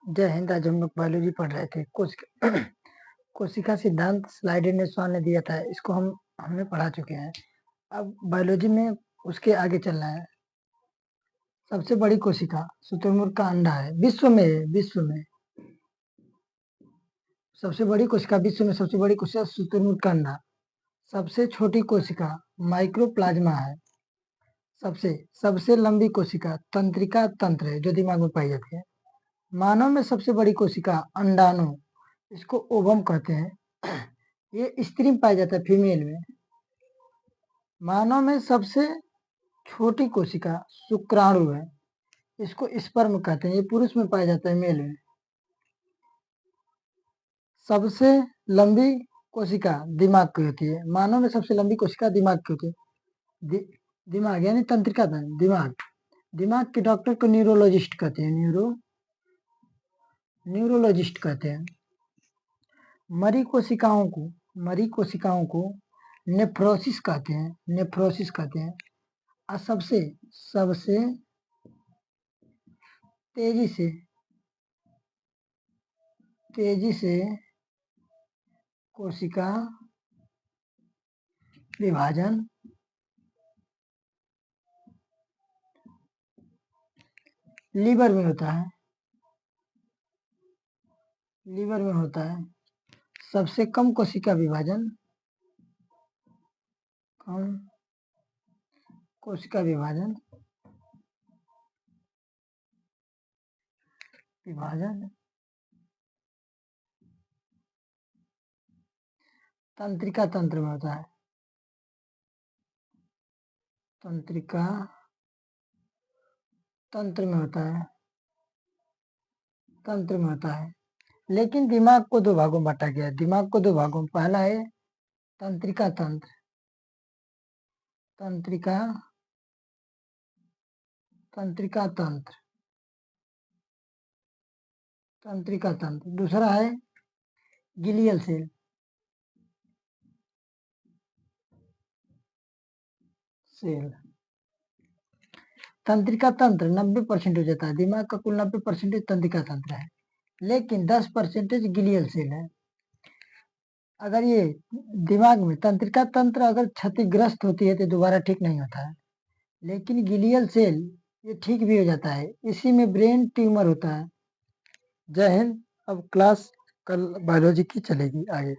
जय हिंद। आज हम लोग बायोलॉजी पढ़ रहे थे। कोशिका सिद्धांत स्लाइडेन ने ने दिया था। इसको हमने पढ़ा चुके हैं। अब बायोलॉजी में उसके आगे चलना है। सबसे बड़ी कोशिका शुतुरमुर्ग का अंडा है। विश्व में सबसे बड़ी कोशिका, विश्व में सबसे बड़ी कोशिका शुतुरमुर्ग का अंडा। सबसे छोटी कोशिका माइक्रोप्लाज्मा है। सबसे सबसे लंबी कोशिका तंत्रिका तंत्र है, जो दिमाग में पाई जाती है। मानव में सबसे बड़ी कोशिका अंडाणु, इसको ओवम कहते हैं। ये स्त्री में पाया जाता है, फीमेल में। मानव में सबसे छोटी कोशिका शुक्राणु है, इसको स्पर्म कहते हैं। ये पुरुष में पाया जाता है, मेल में। सबसे लंबी कोशिका दिमाग की होती है। मानव में सबसे लंबी कोशिका दिमाग की होती है। दिमाग यानी तंत्रिका तंत्र, दिमाग। दिमाग के डॉक्टर को न्यूरोलॉजिस्ट कहते हैं। न्यूरोलॉजिस्ट कहते हैं। मरी कोशिकाओं को नेफ्रोसिस कहते हैं। और सबसे सबसे तेजी से कोशिका विभाजन लीवर में होता है। सबसे कम कोशिका विभाजन तंत्रिका तंत्र में होता है। तंत्रिका तंत्र में होता है। लेकिन दिमाग को दो भागों में बांटा गया है। पहला है तंत्रिका तंत्र। दूसरा है गिलियल सेल। तंत्रिका तंत्र 90% हो जाता है। दिमाग का कुल 90% तंत्रिका तंत्र है, लेकिन 10% गिलियल सेल है। अगर ये दिमाग में तंत्रिका तंत्र अगर क्षतिग्रस्त होती है तो दोबारा ठीक नहीं होता है, लेकिन गिलियल सेल ये ठीक भी हो जाता है। इसी में ब्रेन ट्यूमर होता है। जय हिंद। अब क्लास कल बायोलॉजी की चलेगी आगे।